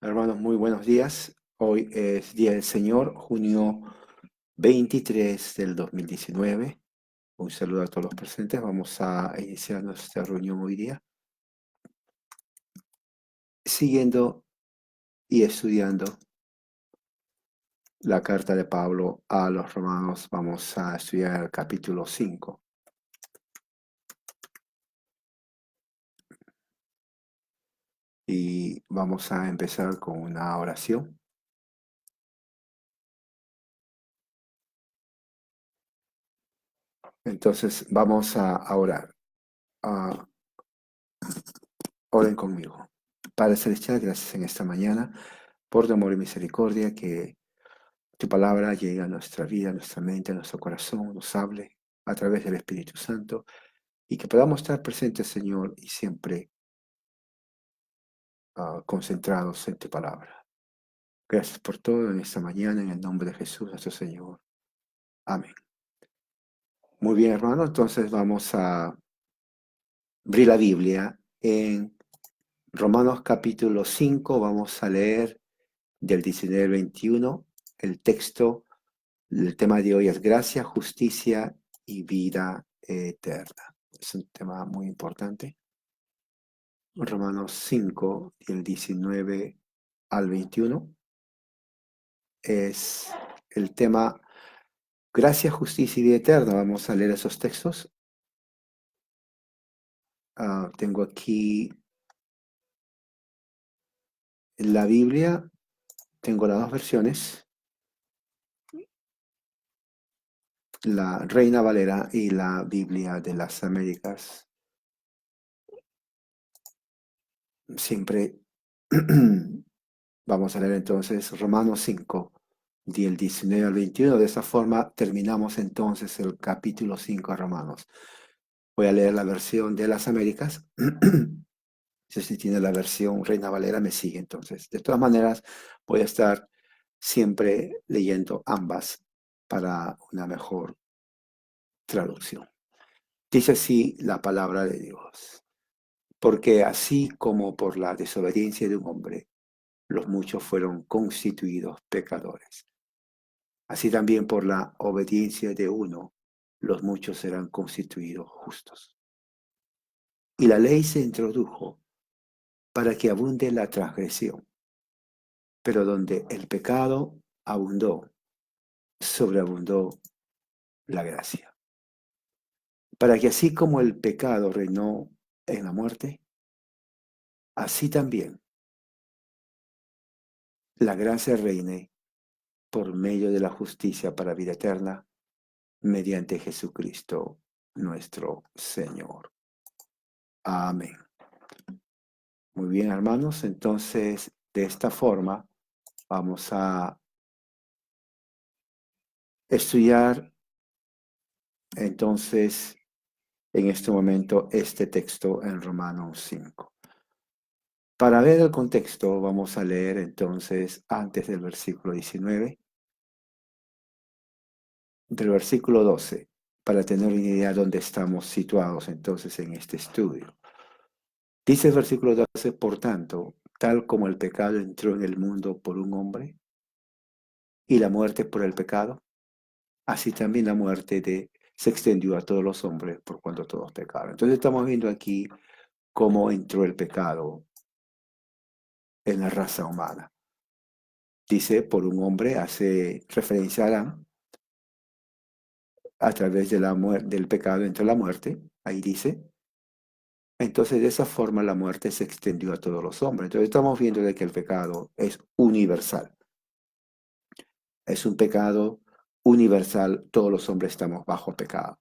Hermanos, muy buenos días. Hoy es Día del Señor, junio 23 del 2019. Un saludo a todos los presentes. Vamos a iniciar nuestra reunión hoy día, siguiendo y estudiando la carta de Pablo a los romanos. Vamos a estudiar el capítulo 5 y vamos a empezar con una oración. Entonces vamos a orar. Ah, Oren conmigo. Padre Celestial, gracias en esta mañana por tu amor y misericordia, que tu palabra llegue a nuestra vida, a nuestra mente, a nuestro corazón, nos hable a través del Espíritu Santo y que podamos estar presentes, Señor, y siempre concentrados en tu palabra. Gracias por todo en esta mañana, en el nombre de Jesús, nuestro Señor. Amén. Muy bien, hermano, entonces vamos a abrir la Biblia en Romanos capítulo 5. Vamos a leer del 19 al 21. El texto, el tema de hoy es gracia, justicia y vida eterna. Es un tema muy importante. Romanos 5, del 19 al 21, es el tema gracia, justicia y vida eterna. Vamos a leer esos textos. Tengo aquí la Biblia, tengo las dos versiones, la Reina Valera y la Biblia de las Américas. Siempre vamos a leer entonces Romanos 5, del 19 al 21. De esa forma terminamos entonces el capítulo 5 de Romanos. Voy a leer la versión de las Américas. Si tiene la versión Reina Valera, me sigue entonces. De todas maneras, voy a estar siempre leyendo ambas para una mejor traducción. Dice así la palabra de Dios. Porque así como por la desobediencia de un hombre, los muchos fueron constituidos pecadores, así también por la obediencia de uno, los muchos serán constituidos justos. Y la ley se introdujo para que abunde la transgresión, pero donde el pecado abundó, sobreabundó la gracia. Para que así como el pecado reinó en la muerte, así también la gracia reine por medio de la justicia para vida eterna, mediante Jesucristo nuestro Señor. Amén. Muy bien, hermanos, entonces de esta forma vamos a estudiar entonces en este momento este texto en Romanos 5. Para ver el contexto vamos a leer entonces antes del versículo 19, del versículo 12, para tener una idea de dónde estamos situados entonces en este estudio. Dice el versículo 12, por tanto, tal como el pecado entró en el mundo por un hombre y la muerte por el pecado, así también la muerte se extendió a todos los hombres por cuanto todos pecaron. Entonces estamos viendo aquí cómo entró el pecado en la raza humana. Dice, por un hombre, hace referencia a Adán, a través de del pecado entró la muerte, ahí dice. Entonces, de esa forma, la muerte se extendió a todos los hombres. Entonces, estamos viendo de que el pecado es universal. Es un pecado universal, todos los hombres estamos bajo pecado.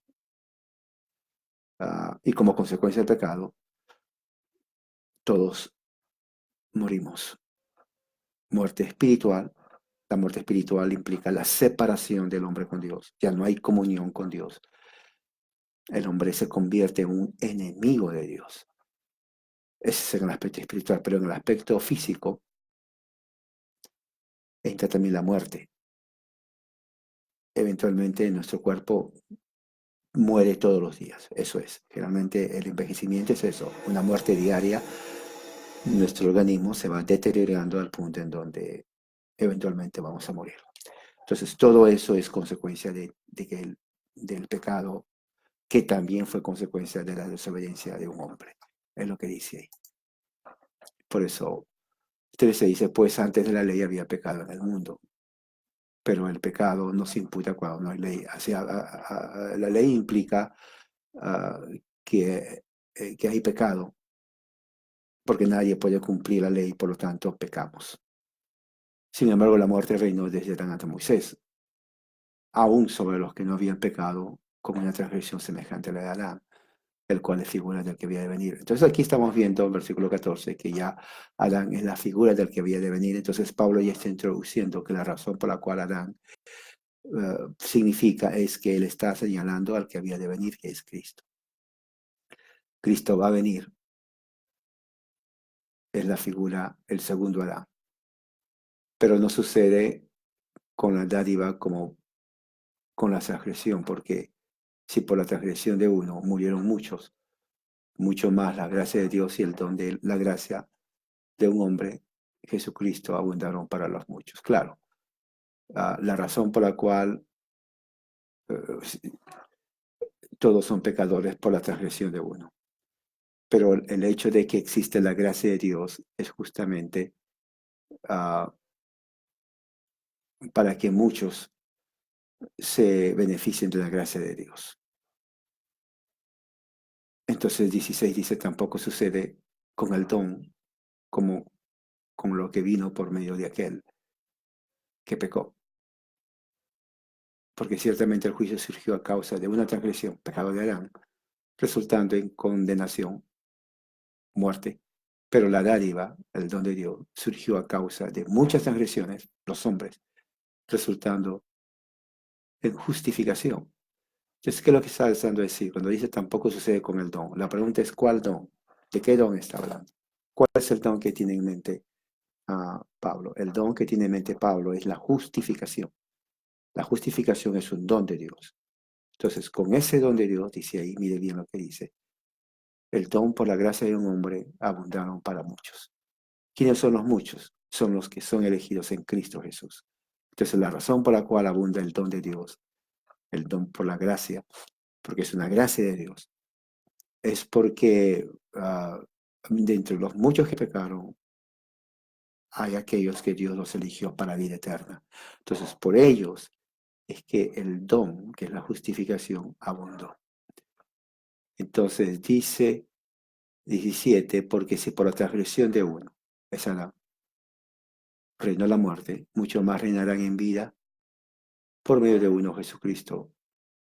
Y como consecuencia del pecado, todos morimos. Muerte espiritual. La muerte espiritual implica la separación del hombre con Dios. Ya no hay comunión con Dios. El hombre se convierte en un enemigo de Dios. Ese es en el aspecto espiritual, pero en el aspecto físico entra también la muerte. Eventualmente nuestro cuerpo muere todos los días. Eso es. Generalmente el envejecimiento es eso, una muerte diaria nuestro organismo se va deteriorando al punto en donde eventualmente vamos a morir. Entonces, todo eso es consecuencia del pecado, que también fue consecuencia de la desobediencia de un hombre. Es lo que dice ahí. Por eso, se dice, pues antes de la ley había pecado en el mundo, pero el pecado no se imputa cuando no hay ley. O sea, la ley implica uh, que, que hay pecado, porque nadie puede cumplir la ley, por lo tanto, pecamos. Sin embargo, la muerte reinó desde Adán hasta Moisés, aún sobre los que no habían pecado con una transgresión semejante a la de Adán, el cual es figura del que había de venir. Entonces aquí estamos viendo en versículo 14 que ya Adán es la figura del que había de venir. Entonces Pablo ya está introduciendo que la razón por la cual Adán significa es que él está señalando al que había de venir, que es Cristo. Cristo va a venir, es la figura, el segundo Adán. Pero no sucede con la dádiva como con la transgresión, porque si por la transgresión de uno murieron muchos, mucho más la gracia de Dios y el don de la gracia de un hombre, Jesucristo, abundaron para los muchos. Claro, la razón por la cual todos son pecadores por la transgresión de uno. Pero el hecho de que existe la gracia de Dios es justamente uh, para que muchos se beneficien de la gracia de Dios. Entonces 16 dice, tampoco sucede con el don como con lo que vino por medio de aquel que pecó. Porque ciertamente el juicio surgió a causa de una transgresión, pecado de Adán, resultando en condenación, muerte. Pero la dádiva, el don de Dios, surgió a causa de muchas transgresiones, los hombres, resultando en justificación. Entonces, ¿qué es lo que está tratando de decir? Cuando dice tampoco sucede con el don, la pregunta es ¿cuál don? ¿De qué don está hablando? ¿Cuál es el don que tiene en mente Pablo? El don que tiene en mente Pablo es la justificación. La justificación es un don de Dios. Entonces, con ese don de Dios, dice ahí, mire bien lo que dice, el don por la gracia de un hombre abundaron para muchos. ¿Quiénes son los muchos? Son los que son elegidos en Cristo Jesús. Entonces, la razón por la cual abunda el don de Dios, el don por la gracia, porque es una gracia de Dios, es porque de entre los muchos que pecaron, hay aquellos que Dios los eligió para vida eterna. Entonces, por ellos es que el don, que es la justificación, abundó. Entonces dice 17, porque si por la transgresión de uno, esa la reinó la muerte, mucho más reinarán en vida por medio de uno, Jesucristo,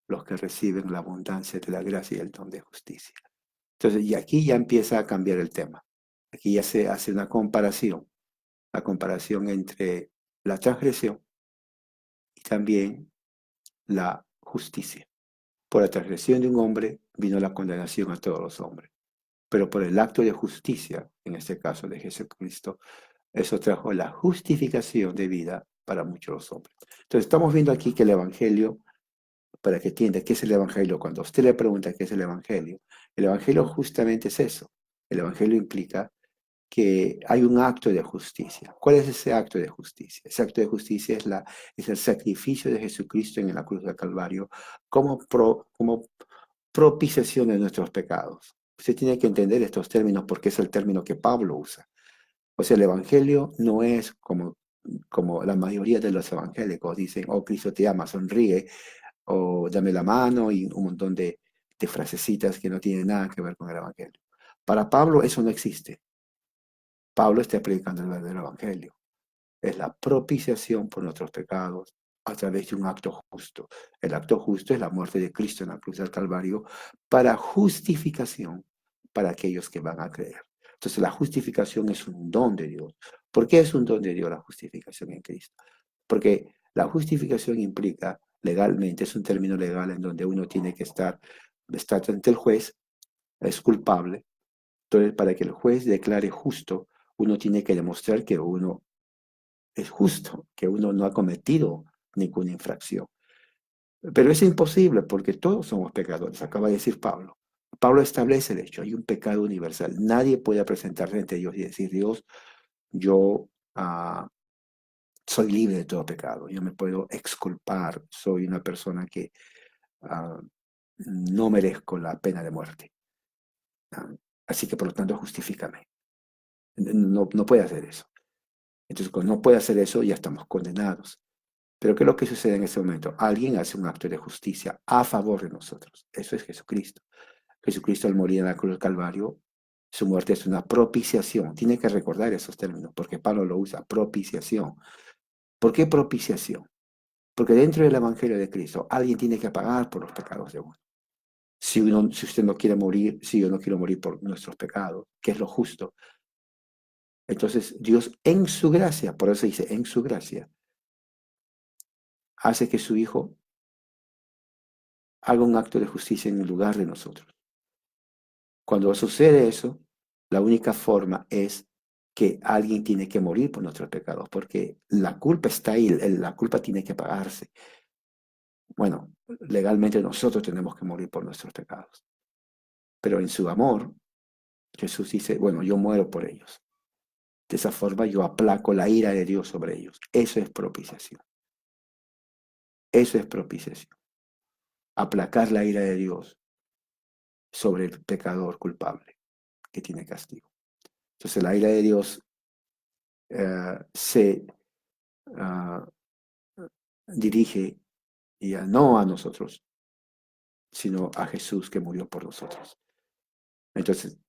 los que reciben la abundancia de la gracia y el don de justicia. Entonces, y aquí ya empieza a cambiar el tema. Aquí ya se hace una comparación, la comparación entre la transgresión y también la justicia. Por la transgresión de un hombre vino la condenación a todos los hombres, pero por el acto de justicia, en este caso de Jesucristo, eso trajo la justificación de vida para muchos hombres. Entonces estamos viendo aquí que el Evangelio, para que entienda qué es el Evangelio, cuando usted le pregunta qué es el Evangelio justamente es eso. El Evangelio implica que hay un acto de justicia. ¿Cuál es ese acto de justicia? Ese acto de justicia es el sacrificio de Jesucristo en la cruz del Calvario como propiciación de nuestros pecados. Usted tiene que entender estos términos porque es el término que Pablo usa. O sea, el Evangelio no es como la mayoría de los evangélicos dicen, oh, Cristo te ama, sonríe, o dame la mano, y un montón de frasecitas que no tienen nada que ver con el Evangelio. Para Pablo eso no existe. Pablo está predicando el verdadero Evangelio. Es la propiciación por nuestros pecados a través de un acto justo. El acto justo es la muerte de Cristo en la cruz del Calvario para justificación para aquellos que van a creer. Entonces la justificación es un don de Dios. ¿Por qué es un don de Dios la justificación en Cristo? Porque la justificación implica legalmente, es un término legal en donde uno tiene que estar ante el juez, es culpable. Entonces, para que el juez declare justo, uno tiene que demostrar que uno es justo, que uno no ha cometido ninguna infracción. Pero es imposible porque todos somos pecadores, acaba de decir Pablo. Pablo establece el hecho, hay un pecado universal. Nadie puede presentarse ante Dios y decir, Dios, yo soy libre de todo pecado, yo me puedo exculpar, soy una persona que ah, no merezco la pena de muerte. Ah, Así que por lo tanto justifícame. No, no puede hacer eso. Entonces, cuando no puede hacer eso, ya estamos condenados. Pero ¿qué es lo que sucede en ese momento? Alguien hace un acto de justicia a favor de nosotros. Eso es Jesucristo. Jesucristo al morir en la cruz del Calvario, su muerte es una propiciación. Tiene que recordar esos términos, porque Pablo lo usa, propiciación. ¿Por qué propiciación? Porque dentro del Evangelio de Cristo, alguien tiene que pagar por los pecados de uno. Si usted no quiere morir, si yo no quiero morir por nuestros pecados, que es lo justo, entonces Dios en su gracia, por eso dice en su gracia, hace que su Hijo haga un acto de justicia en el lugar de nosotros. Cuando sucede eso, la única forma es que alguien tiene que morir por nuestros pecados, porque la culpa está ahí, la culpa tiene que pagarse. Bueno, legalmente nosotros tenemos que morir por nuestros pecados, pero en su amor, Jesús dice, bueno, yo muero por ellos. De esa forma yo aplaco la ira de Dios sobre ellos. Eso es propiciación. Eso es propiciación. Aplacar la ira de Dios sobre el pecador culpable que tiene castigo. Entonces la ira de Dios se dirige ya no a nosotros, sino a Jesús que murió por nosotros. Entonces,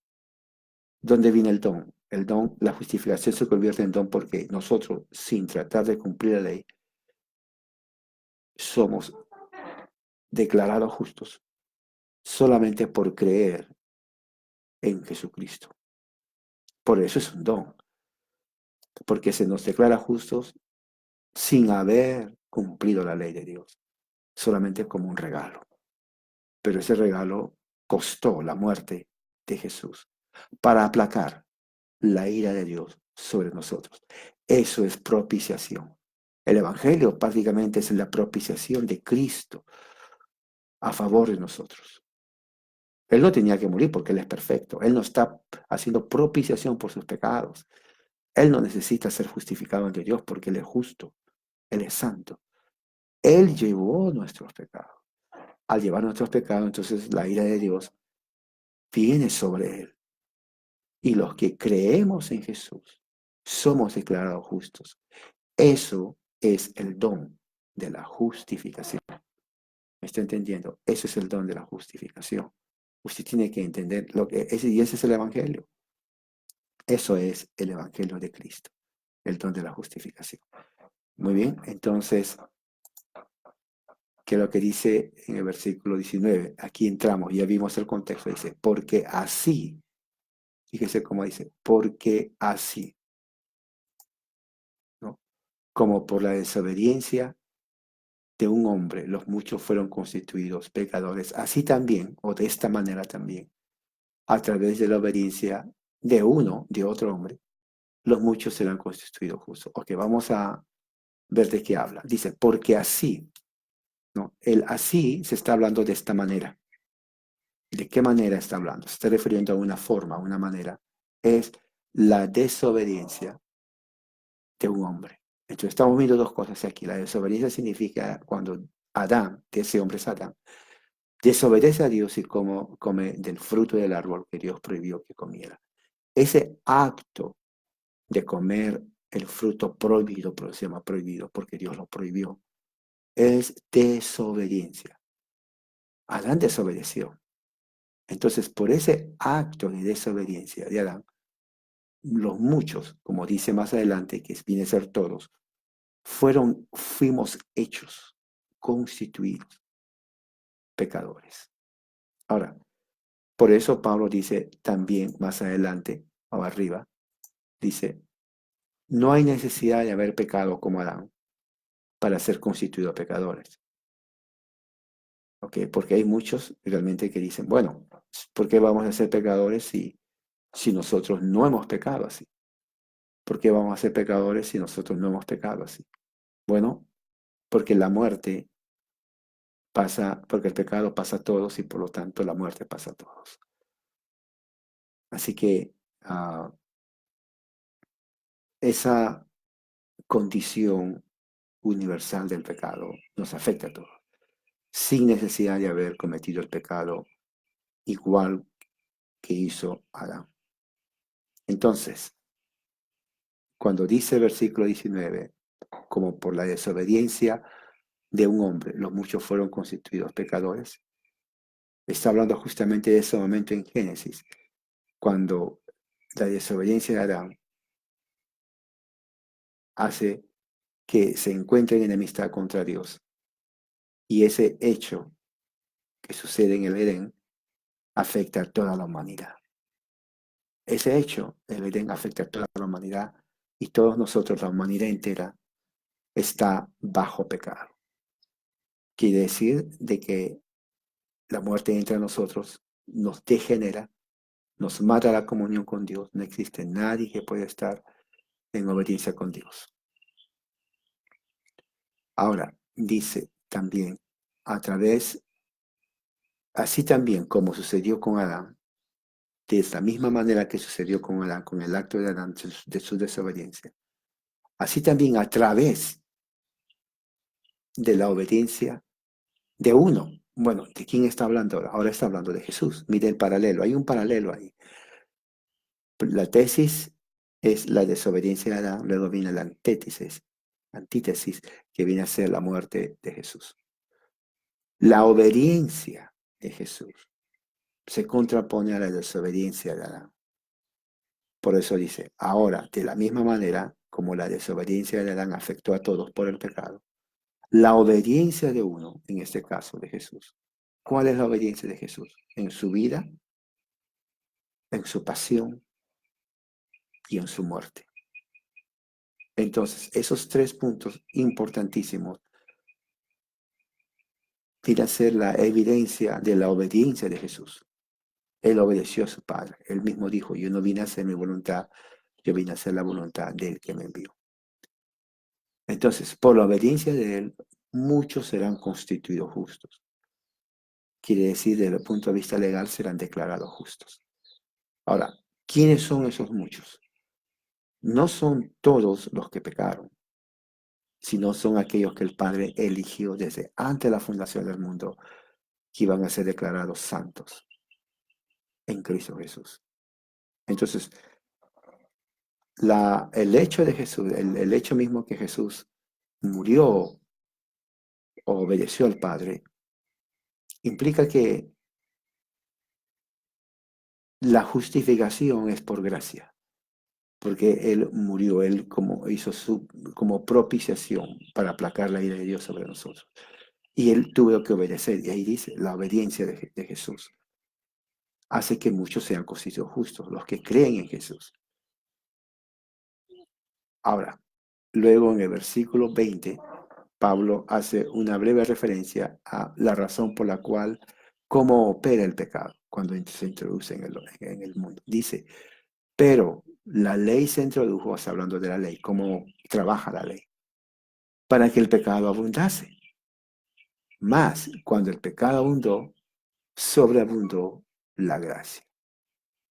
¿dónde viene el don? El don, la justificación se convierte en don porque nosotros, sin tratar de cumplir la ley, somos declarados justos solamente por creer en Jesucristo. Por eso es un don, porque se nos declara justos sin haber cumplido la ley de Dios, solamente como un regalo. Pero ese regalo costó la muerte de Jesús para aplacar la ira de Dios sobre nosotros. Eso es propiciación. El Evangelio prácticamente es la propiciación de Cristo a favor de nosotros. Él no tenía que morir porque Él es perfecto. Él no está haciendo propiciación por sus pecados. Él no necesita ser justificado ante Dios porque Él es justo. Él es santo. Él llevó nuestros pecados. Al llevar nuestros pecados, entonces la ira de Dios viene sobre Él. Y los que creemos en Jesús somos declarados justos. Eso es el don de la justificación. ¿Me está entendiendo? Eso es el don de la justificación. Usted tiene que entender lo que es, y ese es el Evangelio. Eso es el Evangelio de Cristo, el don de la justificación. Muy bien, entonces, ¿qué es lo que dice en el versículo 19? Aquí entramos, ya vimos el contexto, dice, porque así, fíjese cómo dice, porque así, ¿no? Como por la desobediencia de un hombre, los muchos fueron constituidos pecadores, así también, o de esta manera también, a través de la obediencia de uno, de otro hombre, los muchos serán constituidos justos. Ok, vamos a ver de qué habla. Dice, porque así, ¿no? El así se está hablando de esta manera. ¿De qué manera está hablando? Se está refiriendo a una forma, a una manera. Es la desobediencia de un hombre. Entonces estamos viendo dos cosas aquí. La desobediencia significa cuando Adán, que ese hombre es Adán, desobedece a Dios y come del fruto del árbol que Dios prohibió que comiera. Ese acto de comer el fruto prohibido, pero se llama prohibido porque Dios lo prohibió, es desobediencia. Adán desobedeció. Entonces, por ese acto de desobediencia de Adán, los muchos, como dice más adelante, que viene a ser todos, fuimos hechos, constituidos pecadores. Ahora, por eso Pablo dice también más adelante, o arriba, dice, no hay necesidad de haber pecado como Adán para ser constituidos pecadores. ¿Ok? Porque hay muchos realmente que dicen, bueno, ¿por qué vamos a ser pecadores si nosotros no hemos pecado así? ¿Por qué vamos a ser pecadores si nosotros no hemos pecado así? Bueno, porque la muerte pasa, porque el pecado pasa a todos y por lo tanto la muerte pasa a todos. Así que esa condición universal del pecado nos afecta a todos, sin necesidad de haber cometido el pecado igual que hizo Adán. Entonces, cuando dice el versículo 19, como por la desobediencia de un hombre, los muchos fueron constituidos pecadores, está hablando justamente de ese momento en Génesis, cuando la desobediencia de Adán hace que se encuentren en enemistad contra Dios. Y ese hecho que sucede en el Edén afecta a toda la humanidad. Ese hecho, el Edén, afecta a toda la humanidad y todos nosotros, la humanidad entera, está bajo pecado. Quiere decir de que la muerte entra a nosotros, nos degenera, nos mata la comunión con Dios. No existe nadie que pueda estar en obediencia con Dios. Ahora, dice también, así también como sucedió con Adán, de la misma manera que sucedió con Adán, con el acto de Adán, de su desobediencia, así también a través de la obediencia de uno. Bueno, ¿de quién está hablando ahora? Ahora está hablando de Jesús. Mire el paralelo, hay un paralelo ahí. La tesis es la desobediencia de Adán, luego viene la antítesis, que viene a ser la muerte de Jesús. La obediencia de Jesús se contrapone a la desobediencia de Adán. Por eso dice, ahora, de la misma manera como la desobediencia de Adán afectó a todos por el pecado, la obediencia de uno, en este caso de Jesús. ¿Cuál es la obediencia de Jesús? En su vida, en su pasión y en su muerte. Entonces, esos tres puntos importantísimos vienen a ser la evidencia de la obediencia de Jesús. Él obedeció a su Padre. Él mismo dijo, yo no vine a hacer mi voluntad, yo vine a hacer la voluntad del que me envió. Entonces, por la obediencia de Él, muchos serán constituidos justos. Quiere decir, desde el punto de vista legal, serán declarados justos. Ahora, ¿quiénes son esos muchos? No son todos los que pecaron, sino son aquellos que el Padre eligió desde antes de la fundación del mundo, que iban a ser declarados santos en Cristo Jesús. Entonces, el hecho de Jesús, el hecho mismo que Jesús murió o obedeció al Padre, implica que la justificación es por gracia, porque Él murió, Él como hizo como propiciación para aplacar la ira de Dios sobre nosotros. Y Él tuvo que obedecer, y ahí dice, la obediencia de Jesús hace que muchos sean constituidos justos, los que creen en Jesús. Ahora, luego en el versículo 20, Pablo hace una breve referencia a la razón por la cual, cómo opera el pecado cuando se introduce en el mundo. Dice, pero la ley se introdujo, está hablando de la ley, cómo trabaja la ley, para que el pecado abundase. Mas, cuando el pecado abundó, sobreabundó la gracia.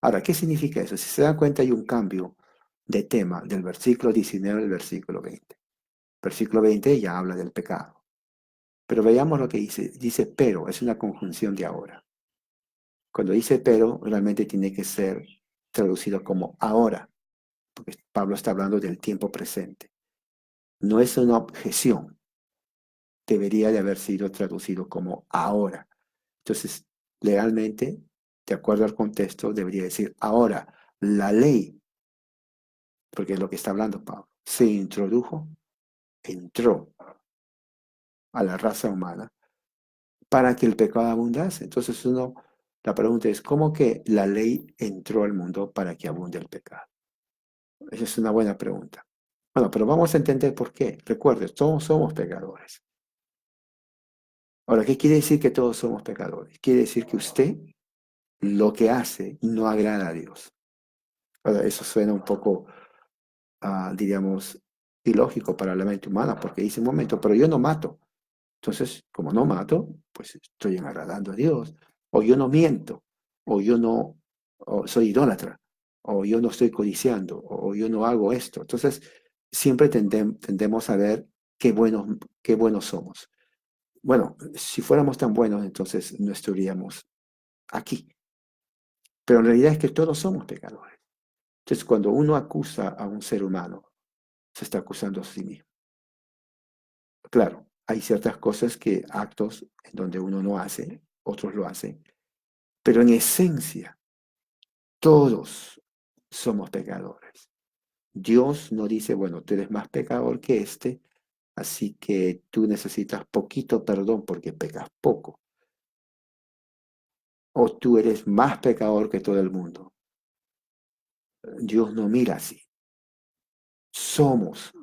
Ahora, ¿qué significa eso? Si se dan cuenta, hay un cambio de tema del versículo 19 al versículo 20. Versículo 20 ya habla del pecado. Pero veamos lo que dice. Dice pero, es una conjunción de ahora. Cuando dice pero, realmente tiene que ser traducido como ahora, porque Pablo está hablando del tiempo presente. No es una objeción. Debería de haber sido traducido como ahora. Entonces, legalmente, de acuerdo al contexto, debería decir ahora, la ley, porque es lo que está hablando Pablo, se introdujo, entró a la raza humana para que el pecado abundase. Entonces la pregunta es, ¿cómo que la ley entró al mundo para que abunde el pecado? Esa es una buena pregunta. Bueno, pero vamos a entender por qué. Recuerde, todos somos pecadores. Ahora, ¿qué quiere decir que todos somos pecadores? Quiere decir que usted lo que hace no agrada a Dios. Ahora, eso suena un poco, diríamos, ilógico para la mente humana, porque dice un momento, pero yo no mato. Entonces, como no mato, pues estoy agradando a Dios. O yo no miento, o yo no o soy idólatra, o yo no estoy codiciando, o yo no hago esto. Entonces, siempre tendemos a ver qué buenos somos. Bueno, si fuéramos tan buenos, entonces no estaríamos aquí. Pero en realidad es que todos somos pecadores. Entonces, cuando uno acusa a un ser humano, se está acusando a sí mismo. Claro, hay ciertas cosas actos en donde uno no hace, otros lo hacen, pero en esencia, todos somos pecadores. Dios no dice, bueno, tú eres más pecador que este, así que tú necesitas poquito perdón porque pecas poco. O tú eres más pecador que todo el mundo. Dios no mira así. Somos.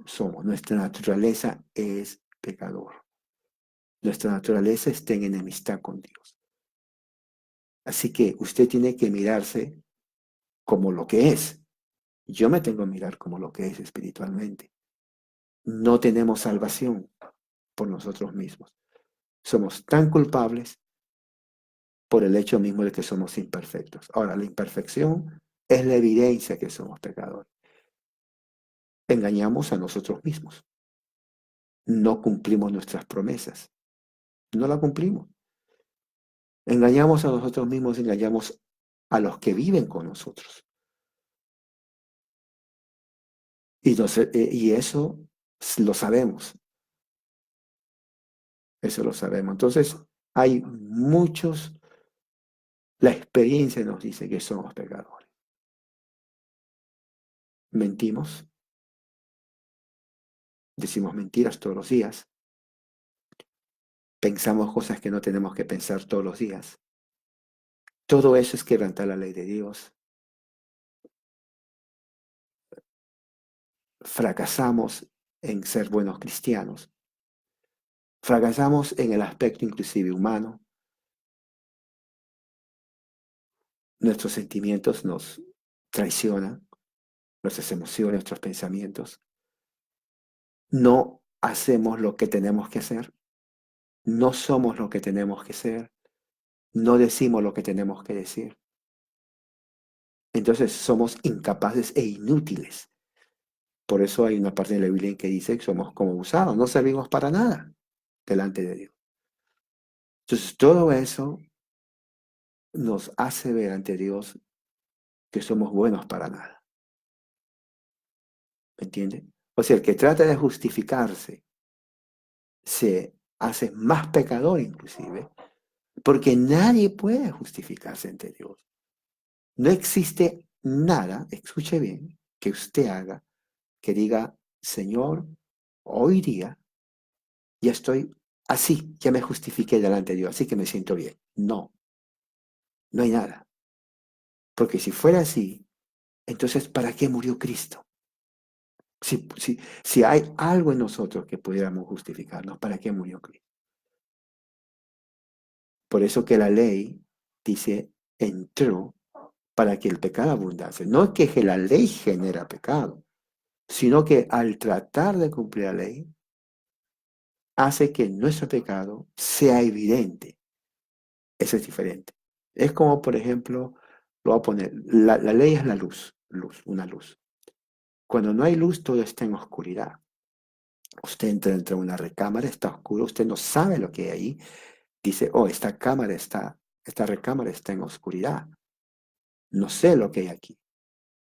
Nuestra naturaleza es pecador. Nuestra naturaleza está en enemistad con Dios. Así que usted tiene que mirarse como lo que es. Yo me tengo que mirar como lo que es espiritualmente. No tenemos salvación por nosotros mismos. Somos tan culpables por el hecho mismo de que somos imperfectos. Ahora, la imperfección es la evidencia que somos pecadores. Engañamos a nosotros mismos. No cumplimos nuestras promesas. No la cumplimos. Engañamos a nosotros mismos, engañamos a los que viven con nosotros. Y eso lo sabemos. Eso lo sabemos. Entonces, hay muchos, la experiencia nos dice que somos pecadores. Mentimos, decimos mentiras todos los días, pensamos cosas que no tenemos que pensar todos los días. Todo eso es quebrantar la ley de Dios. Fracasamos en ser buenos cristianos. Fracasamos en el aspecto inclusive humano. Nuestros sentimientos nos traicionan, nuestras emociones, nuestros pensamientos. No hacemos lo que tenemos que hacer. No somos lo que tenemos que ser. No decimos lo que tenemos que decir. Entonces somos incapaces e inútiles. Por eso hay una parte de la Biblia en que dice que somos como gusanos, no servimos para nada delante de Dios. Entonces todo eso nos hace ver ante Dios que somos buenos para nada. ¿Me entiende? O sea, el que trata de justificarse se hace más pecador inclusive, porque nadie puede justificarse ante Dios. No existe nada, escuche bien, que usted haga que diga, Señor, hoy día ya estoy así, ya me justifiqué delante de Dios, así que me siento bien. No, no hay nada. Porque si fuera así, entonces, ¿para qué murió Cristo? Si hay algo en nosotros que pudiéramos justificarnos, ¿para qué murió Cristo? Por eso que la ley dice, entró para que el pecado abundase. No es que la ley genera pecado, sino que al tratar de cumplir la ley, hace que nuestro pecado sea evidente. Eso es diferente. Es como, por ejemplo, lo voy a poner, la ley es la luz, una luz. Cuando no hay luz, todo está en oscuridad. Usted entra dentro de una recámara, está oscuro, usted no sabe lo que hay ahí. Dice, oh, esta recámara está en oscuridad. No sé lo que hay aquí.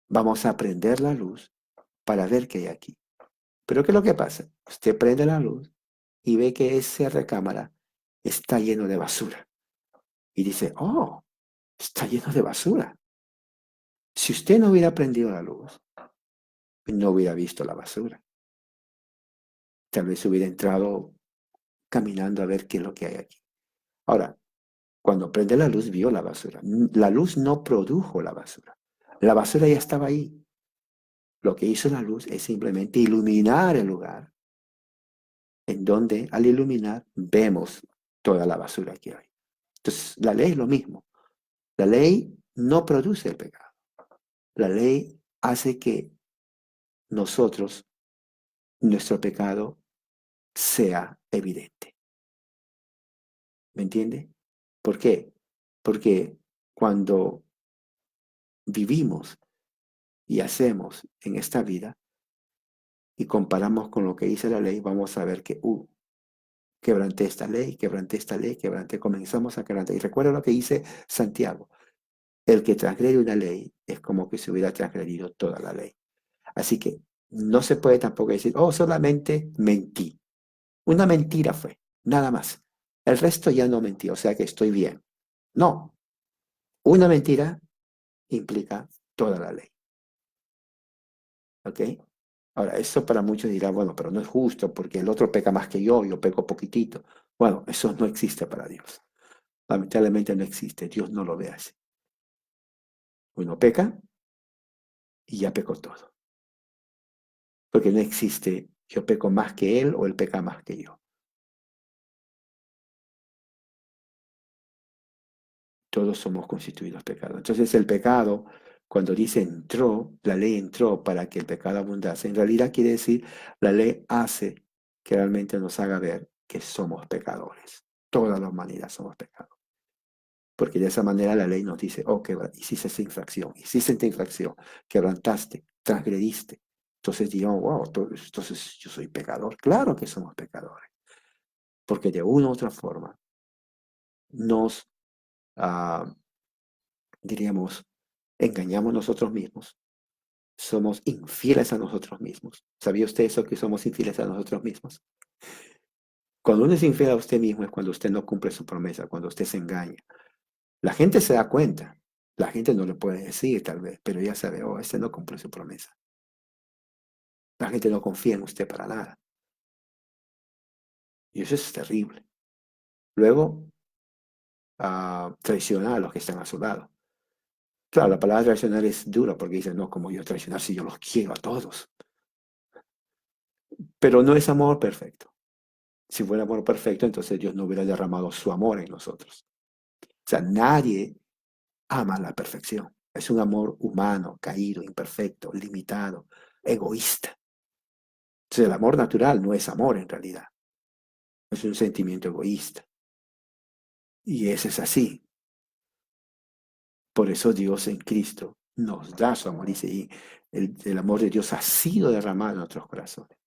Vamos a prender la luz para ver qué hay aquí. Pero ¿qué es lo que pasa? Usted prende la luz y ve que esa recámara está lleno de basura. Y dice, oh, está lleno de basura. Si usted no hubiera prendido la luz, no hubiera visto la basura. Tal vez hubiera entrado caminando a ver qué es lo que hay aquí. Ahora, cuando prende la luz, vio la basura. La luz no produjo la basura. La basura ya estaba ahí. Lo que hizo la luz es simplemente iluminar el lugar en donde al iluminar vemos toda la basura que hay. Entonces, la ley es lo mismo. La ley no produce el pecado. La ley hace que nosotros, nuestro pecado, sea evidente. ¿Me entiende? ¿Por qué? Porque cuando vivimos y hacemos en esta vida y comparamos con lo que dice la ley, vamos a ver que, quebranté esta ley, quebranté esta ley, quebranté, comenzamos a quebrantar. Y recuerda lo que dice Santiago, el que transgrede una ley es como que se hubiera transgredido toda la ley. Así que no se puede tampoco decir, oh, solamente mentí. Una mentira fue, nada más. El resto ya no mentí, o sea que estoy bien. No, una mentira implica toda la ley. ¿Ok? Ahora, eso para muchos dirán, bueno, pero no es justo porque el otro peca más que yo peco poquitito. Bueno, eso no existe para Dios. Lamentablemente no existe, Dios no lo ve así. Uno peca y ya pecó todo. Porque no existe yo peco más que él o él peca más que yo. Todos somos constituidos pecados. Entonces el pecado, cuando dice entró, la ley entró para que el pecado abundase, en realidad quiere decir la ley hace que realmente nos haga ver que somos pecadores. Toda la humanidad somos pecadores. Porque de esa manera la ley nos dice, oh, hiciste esa infracción, hiciste esta infracción, quebrantaste, transgrediste. Entonces digamos, wow, entonces yo soy pecador. Claro que somos pecadores. Porque de una u otra forma nos, ah, diríamos, engañamos nosotros mismos. Somos infieles a nosotros mismos. ¿Sabía usted eso, que somos infieles a nosotros mismos? Cuando uno es infiel a usted mismo es cuando usted no cumple su promesa, cuando usted se engaña. La gente se da cuenta. La gente no le puede decir tal vez, pero ya sabe, oh, este no cumple su promesa. La gente no confía en usted para nada. Y eso es terrible. Luego, traiciona a los que están a su lado. Claro, la palabra traicionar es dura porque dicen, no, como yo traicionar si yo los quiero a todos. Pero no es amor perfecto. Si fuera amor perfecto, entonces Dios no hubiera derramado su amor en nosotros. O sea, nadie ama la perfección. Es un amor humano, caído, imperfecto, limitado, egoísta. Entonces, el amor natural no es amor en realidad. Es un sentimiento egoísta. Y ese es así. Por eso Dios en Cristo nos da su amor. Dice, y el amor de Dios ha sido derramado en nuestros corazones.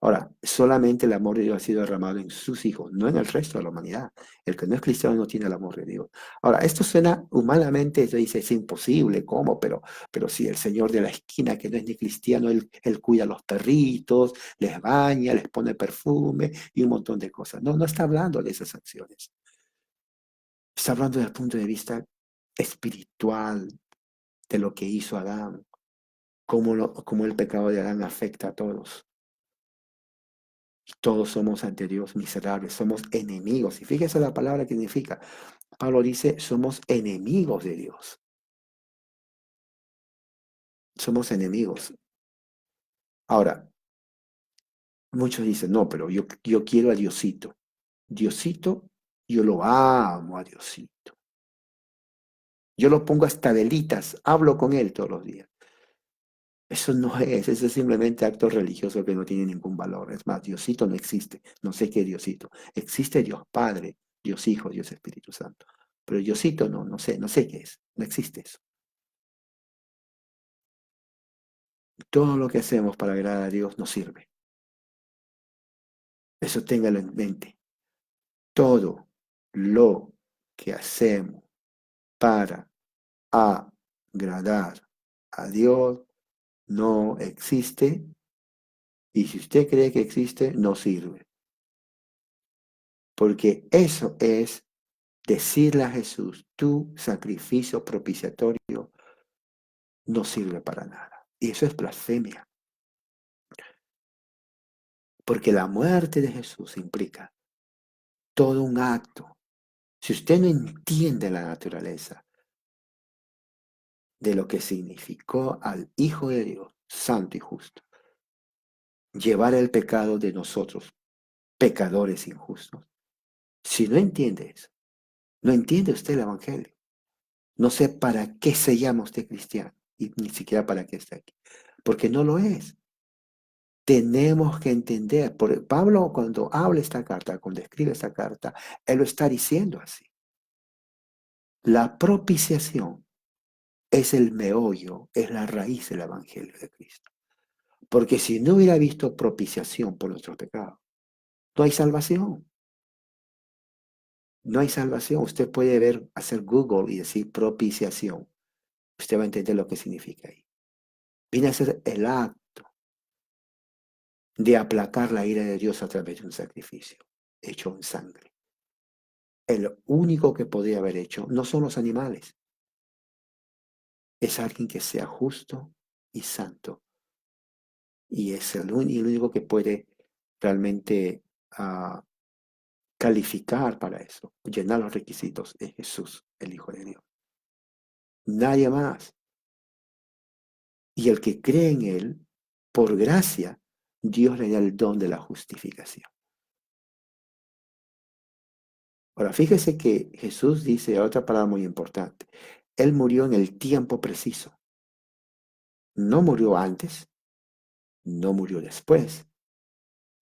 Ahora, solamente el amor de Dios ha sido derramado en sus hijos, no en el resto de la humanidad. El que no es cristiano no tiene el amor de Dios. Ahora, esto suena humanamente, se dice, es imposible, ¿cómo? Pero si el señor de la esquina, que no es ni cristiano, él cuida a los perritos, les baña, les pone perfume y un montón de cosas. No, no está hablando de esas acciones. Está hablando desde el punto de vista espiritual de lo que hizo Adán, cómo el pecado de Adán afecta a todos. Todos somos ante Dios miserables, somos enemigos. Y fíjese la palabra que significa. Pablo dice, somos enemigos de Dios. Somos enemigos. Ahora, muchos dicen, no, pero yo quiero a Diosito. Diosito, yo lo amo a Diosito. Yo lo pongo hasta velitas, hablo con él todos los días. Eso no es, eso es simplemente acto religioso que no tiene ningún valor. Es más, Diosito no existe. No sé qué Diosito. Existe Dios Padre, Dios Hijo, Dios Espíritu Santo. Pero Diosito no, no sé qué es. No existe eso. Todo lo que hacemos para agradar a Dios nos sirve. Eso téngalo en mente. Todo lo que hacemos para agradar a Dios no existe. Y si usted cree que existe, no sirve. Porque eso es decirle a Jesús, tu sacrificio propiciatorio no sirve para nada. Y eso es blasfemia. Porque la muerte de Jesús implica todo un acto. Si usted no entiende la naturaleza de lo que significó al Hijo de Dios, santo y justo, llevar el pecado de nosotros, pecadores injustos. Si no entiende eso, no entiende usted el Evangelio. No sé para qué se llama usted cristiano y ni siquiera para qué está aquí. Porque no lo es. Tenemos que entender, porque Pablo cuando habla esta carta, cuando escribe esta carta, él lo está diciendo así. La propiciación es el meollo, es la raíz del Evangelio de Cristo. Porque si no hubiera visto propiciación por nuestros pecados, no hay salvación. No hay salvación. Usted puede ver, hacer Google y decir propiciación. Usted va a entender lo que significa ahí. Viene a ser el acto de aplacar la ira de Dios a través de un sacrificio hecho en sangre. El único que podría haber hecho no son los animales, es alguien que sea justo y santo. Y es el único que puede realmente calificar para eso, llenar los requisitos, es Jesús, el Hijo de Dios. Nadie más. Y el que cree en Él, por gracia, Dios le da el don de la justificación. Ahora, fíjese que Jesús dice otra palabra muy importante. Él murió en el tiempo preciso. No murió antes, no murió después,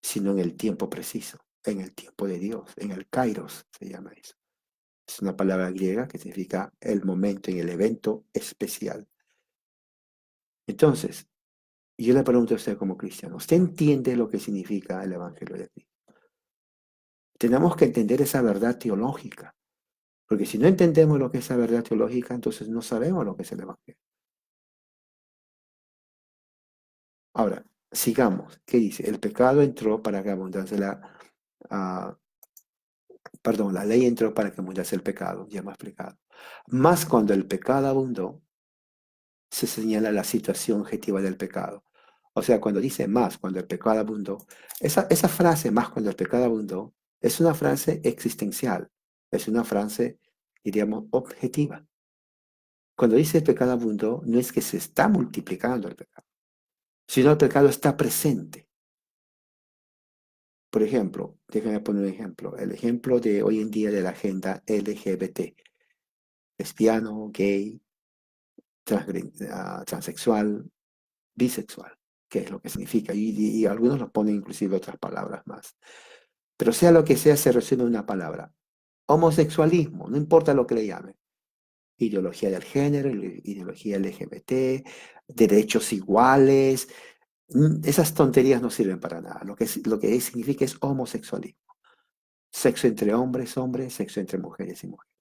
sino en el tiempo preciso, en el tiempo de Dios, en el kairos se llama eso. Es una palabra griega que significa el momento, en el evento especial. Entonces, yo le pregunto a usted como cristiano, ¿usted entiende lo que significa el Evangelio de Cristo? Tenemos que entender esa verdad teológica, porque si no entendemos lo que es esa verdad teológica, entonces no sabemos lo que es el Evangelio. Ahora, sigamos. ¿Qué dice? El pecado entró para que abundase ah, la ley entró para que abundase el pecado, ya hemos explicado. Más cuando el pecado abundó, se señala la situación objetiva del pecado. O sea, cuando dice más, cuando el pecado abundó, esa frase, más cuando el pecado abundó, es una frase existencial, es una frase, diríamos, objetiva. Cuando dice el pecado abundó, no es que se está multiplicando el pecado, sino el pecado está presente. Por ejemplo, déjame poner un ejemplo, el ejemplo de hoy en día de la agenda LGBT, lesbiano, gay, transexual, bisexual, que es lo que significa, y algunos lo ponen inclusive otras palabras más. Pero sea lo que sea, se resume en una palabra. Homosexualismo, no importa lo que le llamen. Ideología del género, ideología LGBT, derechos iguales. Esas tonterías no sirven para nada. Lo que significa es homosexualismo. Sexo entre hombres, hombres, sexo entre mujeres y mujeres.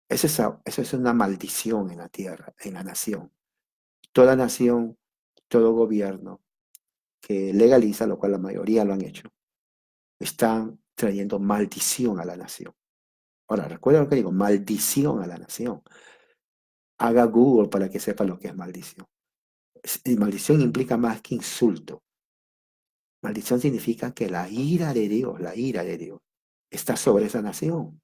Eso es una maldición en la tierra, en la nación. Toda nación, todo gobierno que legaliza, lo cual la mayoría lo han hecho, están trayendo maldición a la nación. Ahora, recuerda lo que digo, maldición a la nación. Haga Google para que sepa lo que es maldición. Y maldición implica más que insulto. Maldición significa que la ira de Dios, está sobre esa nación.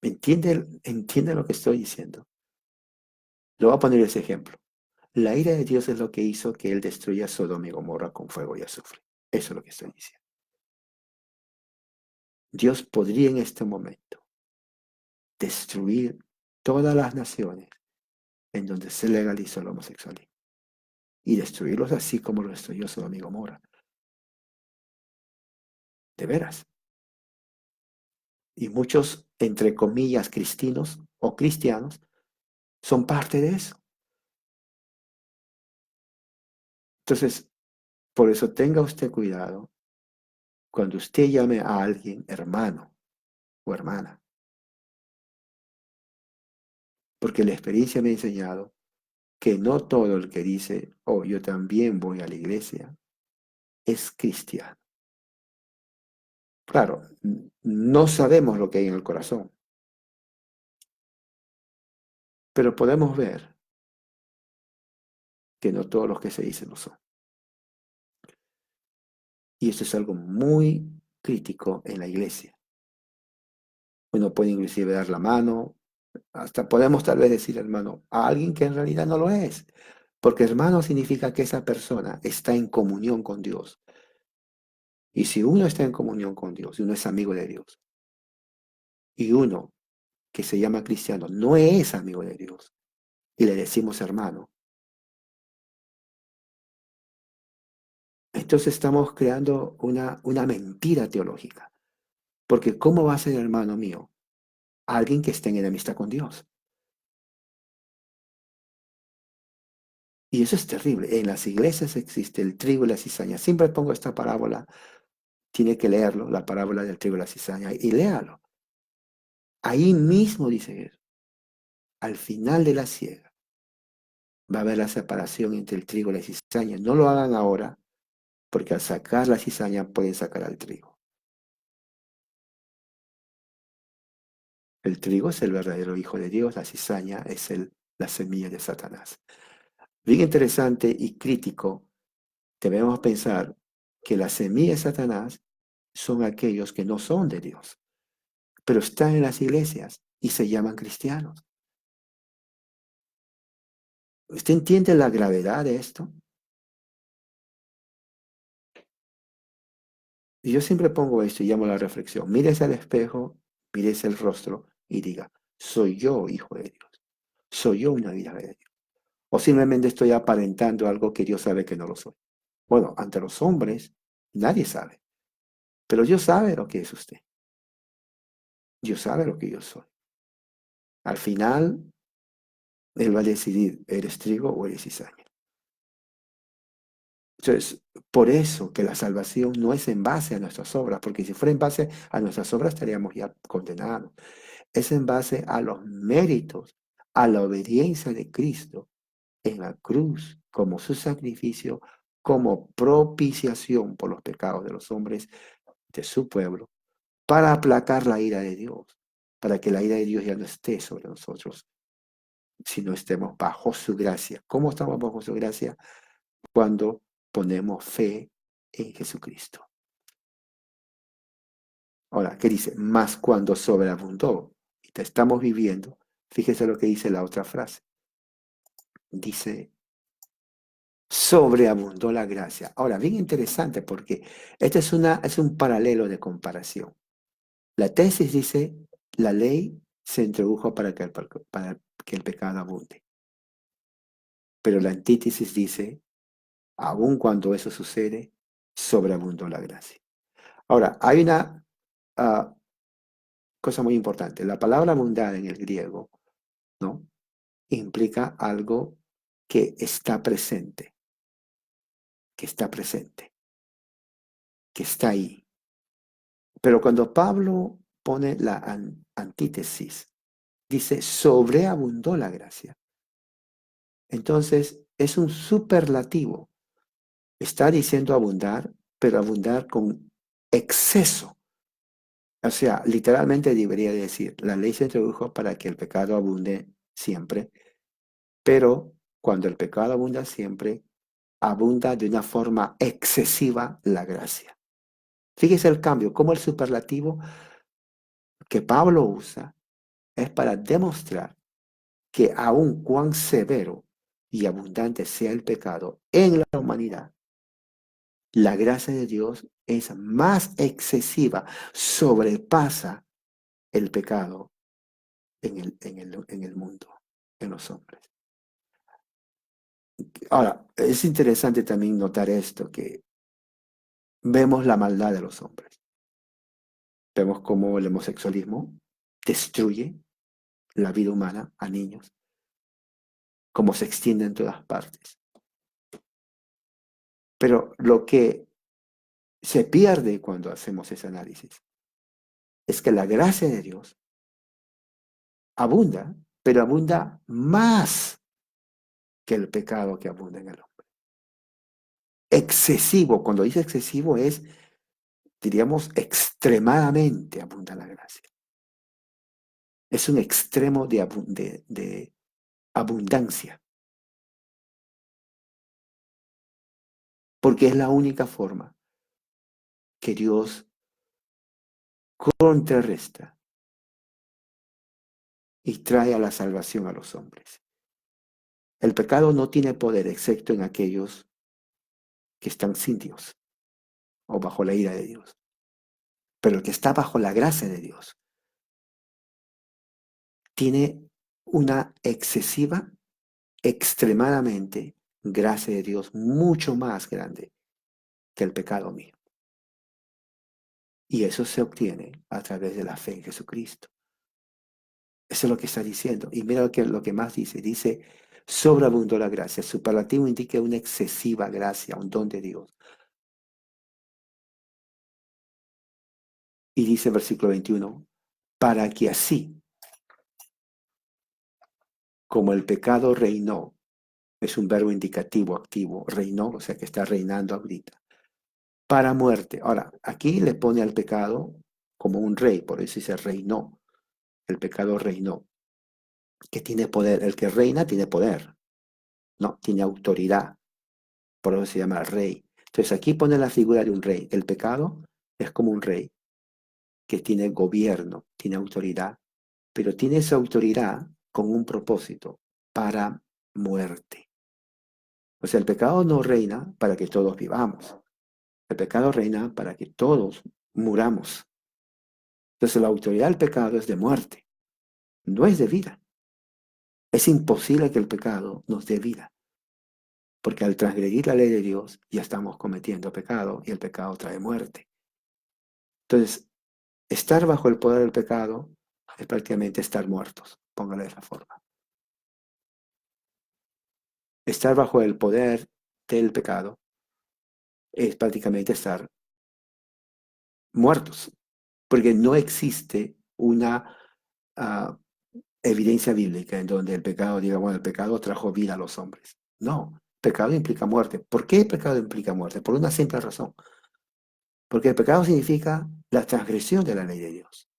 ¿Entiende lo que estoy diciendo? Le voy a poner ese ejemplo. La ira de Dios es lo que hizo que Él destruya Sodoma y Gomorra con fuego y azufre. Eso es lo que estoy diciendo. Dios podría en este momento destruir todas las naciones en donde se legalizó el homosexualismo y destruirlos así como lo destruyó Sodoma y Gomorra. De veras. Y muchos, entre comillas, cristianos o cristianos, son parte de eso. Entonces, por eso tenga usted cuidado cuando usted llame a alguien hermano o hermana, porque la experiencia me ha enseñado que no todo el que dice, oh, yo también voy a la iglesia, es cristiano. Claro, no sabemos lo que hay en el corazón, pero podemos ver que no todos los que se dicen lo son. Y esto es algo muy crítico en la iglesia. Uno puede inclusive dar la mano, hasta podemos tal vez decir hermano a alguien que en realidad no lo es, porque hermano significa que esa persona está en comunión con Dios. Y si uno está en comunión con Dios y uno es amigo de Dios, y uno que se llama cristiano no es amigo de Dios, y le decimos hermano, Entonces estamos creando una mentira teológica. Porque ¿cómo va a ser, hermano mío, alguien que esté en enemistad con Dios? Y eso es terrible. En las iglesias existe el trigo y la cizaña. Siempre pongo esta parábola, tiene que leerlo, la parábola del trigo y la cizaña, y léalo. Ahí mismo dice eso. Al final de la siega va a haber la separación entre el trigo y la cizaña. No lo hagan ahora, porque al sacar la cizaña pueden sacar al trigo. El trigo es el verdadero hijo de Dios, la cizaña es la semilla de Satanás. Bien interesante y crítico, debemos pensar que la semilla de Satanás son aquellos que no son de Dios, pero están en las iglesias y se llaman cristianos. ¿Usted entiende la gravedad de esto? Y yo siempre pongo esto y llamo a la reflexión. Mírese al espejo, mírese el rostro y diga, soy yo hijo de Dios, soy yo una vida de Dios. O simplemente estoy aparentando algo que Dios sabe que no lo soy. Bueno, ante los hombres nadie sabe, pero Dios sabe lo que es usted. Dios sabe lo que yo soy. Al final, Él va a decidir, ¿eres trigo o eres cizaña? Entonces, por eso que la salvación no es en base a nuestras obras, porque si fuera en base a nuestras obras estaríamos ya condenados. Es en base a los méritos, a la obediencia de Cristo en la cruz, como su sacrificio, como propiciación por los pecados de los hombres de su pueblo, para aplacar la ira de Dios, para que la ira de Dios ya no esté sobre nosotros, sino estemos bajo su gracia. ¿Cómo estamos bajo su gracia? Cuando ponemos fe en Jesucristo. Ahora, ¿qué dice? Más cuando sobreabundó. Y te estamos viviendo. Fíjese lo que dice la otra frase. Dice, sobreabundó la gracia. Ahora, bien interesante porque este es un paralelo de comparación. La tesis dice, la ley se introdujo para que el pecado abunde. Pero la antítesis dice, aun cuando eso sucede, sobreabundó la gracia. Ahora, hay una cosa muy importante. La palabra abundar en el griego, ¿no? Implica algo que está presente, que está presente, que está ahí. Pero cuando Pablo pone la antítesis, dice sobreabundó la gracia. Entonces es un superlativo. Está diciendo abundar, pero abundar con exceso. O sea, literalmente debería decir, la ley se introdujo para que el pecado abunde siempre, pero cuando el pecado abunda siempre, abunda de una forma excesiva la gracia. Fíjese el cambio, cómo el superlativo que Pablo usa es para demostrar que aun cuán severo y abundante sea el pecado en la humanidad, la gracia de Dios es más excesiva, sobrepasa el pecado en el mundo, en los hombres. Ahora, es interesante también notar esto, que vemos la maldad de los hombres. Vemos cómo el homosexualismo destruye la vida humana a niños, cómo se extiende en todas partes. Pero lo que se pierde cuando hacemos ese análisis es que la gracia de Dios abunda, pero abunda más que el pecado que abunda en el hombre. Excesivo, cuando dice excesivo es, diríamos, extremadamente abunda la gracia. Es un extremo de abundancia, porque es la única forma que Dios contrarresta y trae a la salvación a los hombres. El pecado no tiene poder excepto en aquellos que están sin Dios o bajo la ira de Dios. Pero el que está bajo la gracia de Dios tiene una excesiva, extremadamente gracia de Dios mucho más grande que el pecado mío. Y eso se obtiene a través de la fe en Jesucristo. Eso es lo que está diciendo. Y mira lo que más dice. Dice, sobreabundó la gracia. Superlativo indica una excesiva gracia, un don de Dios. Y dice el versículo 21, para que así, como el pecado reinó, es un verbo indicativo activo, reinó, o sea que está reinando ahorita, para muerte. Ahora, aquí le pone al pecado como un rey, por eso dice reinó. El pecado reinó, que tiene poder. El que reina tiene poder, no, tiene autoridad, por eso se llama rey. Entonces aquí pone la figura de un rey. El pecado es como un rey que tiene gobierno, tiene autoridad, pero tiene esa autoridad con un propósito, para muerte. O sea, el pecado no reina para que todos vivamos. El pecado reina para que todos muramos. Entonces la autoridad del pecado es de muerte, no es de vida. Es imposible que el pecado nos dé vida, porque al transgredir la ley de Dios ya estamos cometiendo pecado y el pecado trae muerte. Entonces, estar bajo el poder del pecado es prácticamente estar muertos, póngale de esa forma. Estar bajo el poder del pecado es prácticamente estar muertos, porque no existe una uh, evidencia bíblica en donde el pecado diga, bueno, el pecado trajo vida a los hombres. No, pecado implica muerte. ¿Por qué el pecado implica muerte? Por una simple razón. Porque el pecado significa la transgresión de la ley de Dios.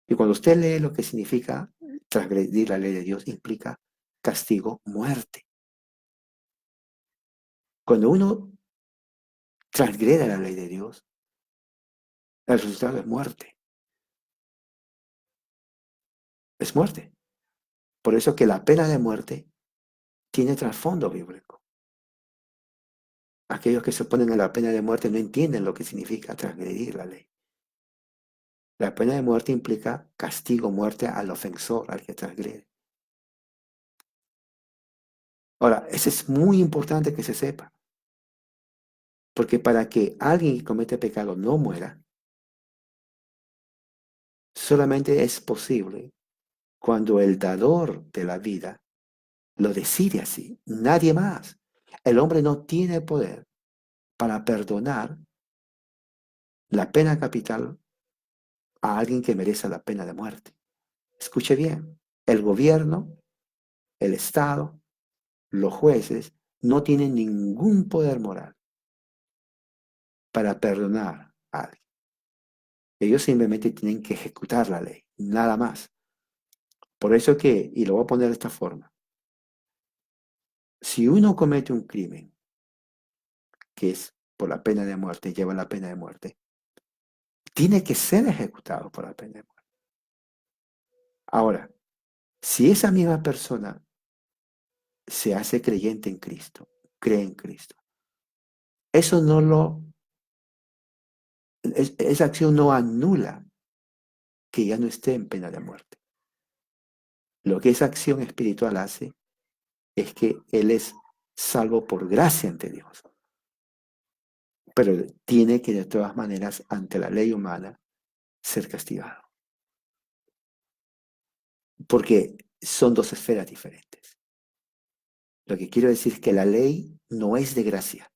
Y cuando usted lee lo que significa transgredir la ley de Dios, implica castigo, muerte. Cuando uno transgrede la ley de Dios, el resultado es muerte. Es muerte. Por eso que la pena de muerte tiene trasfondo bíblico. Aquellos que se oponen a la pena de muerte no entienden lo que significa transgredir la ley. La pena de muerte implica castigo, muerte al ofensor, al que transgrede. Ahora, eso es muy importante que se sepa, porque para que alguien que comete pecado no muera, solamente es posible cuando el dador de la vida lo decide así, nadie más. El hombre no tiene poder para perdonar la pena capital a alguien que merece la pena de muerte. Escuche bien, el gobierno, el Estado, los jueces no tienen ningún poder moral para perdonar a alguien. Ellos simplemente tienen que ejecutar la ley, nada más. Por eso que, y lo voy a poner de esta forma, si uno comete un crimen que es por la pena de muerte, lleva la pena de muerte, tiene que ser ejecutado por la pena de muerte. Ahora, si esa misma persona se hace creyente en Cristo, cree en Cristo, eso no lo, esa acción no anula que ya no esté en pena de muerte. Lo que esa acción espiritual hace es que él es salvo por gracia ante Dios. Pero tiene que de todas maneras, ante la ley humana, ser castigado. Porque son dos esferas diferentes. Lo que quiero decir es que la ley no es de gracia.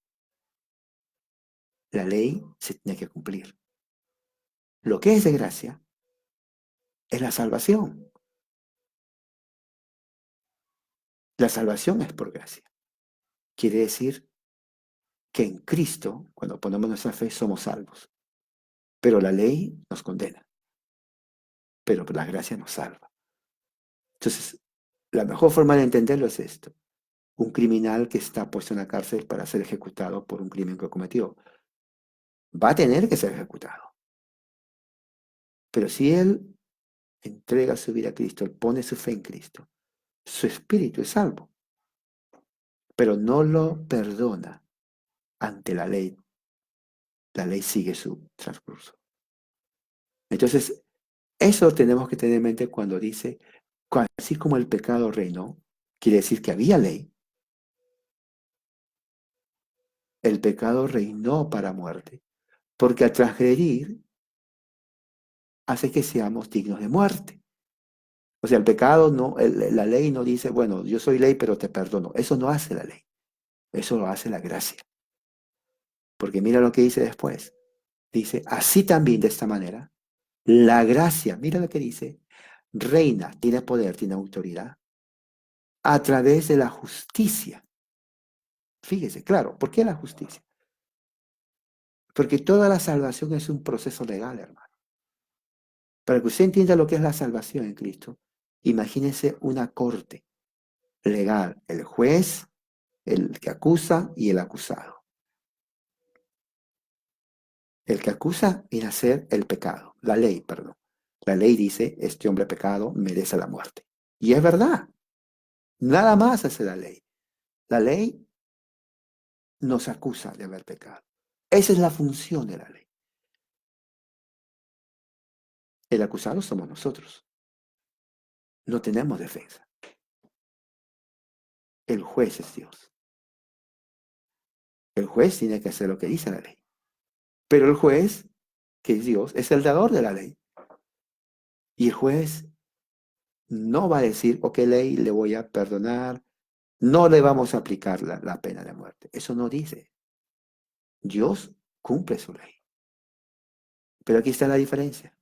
La ley se tiene que cumplir. Lo que es de gracia es la salvación. La salvación es por gracia. Quiere decir que en Cristo, cuando ponemos nuestra fe, somos salvos. Pero la ley nos condena. Pero la gracia nos salva. Entonces, la mejor forma de entenderlo es esto. Un criminal que está puesto en la cárcel para ser ejecutado por un crimen que cometió, va a tener que ser ejecutado. Pero si él entrega su vida a Cristo, él pone su fe en Cristo, su espíritu es salvo, pero no lo perdona ante la ley. La ley sigue su transcurso. Entonces, eso tenemos que tener en mente cuando dice, así como el pecado reinó, quiere decir que había ley. el pecado reinó para muerte, porque al transgredir hace que seamos dignos de muerte. O sea, el pecado no, la ley no dice, bueno, yo soy ley, pero te perdono. Eso no hace la ley. Eso lo hace la gracia. Porque mira lo que dice después. Dice, así también de esta manera, la gracia, mira lo que dice, reina, tiene poder, tiene autoridad, a través de la justicia. Fíjese, claro, ¿por qué la justicia? Porque toda la salvación es un proceso legal, hermano. Para que usted entienda lo que es la salvación en Cristo, imagínese una corte legal, el juez, el que acusa y el acusado. El que acusa viene a ser el pecado, la ley, perdón. La ley dice, este hombre pecado merece la muerte. Y es verdad, nada más hace la ley. La ley nos acusa de haber pecado. Esa es la función de la ley. El acusado somos nosotros. No tenemos defensa. El juez es Dios. El juez tiene que hacer lo que dice la ley. Pero el juez, que es Dios, es el dador de la ley. Y el juez no va a decir, ok, ley, le voy a perdonar, no le vamos a aplicar la pena de muerte. Eso no dice. Dios cumple su ley. Pero aquí está la diferencia.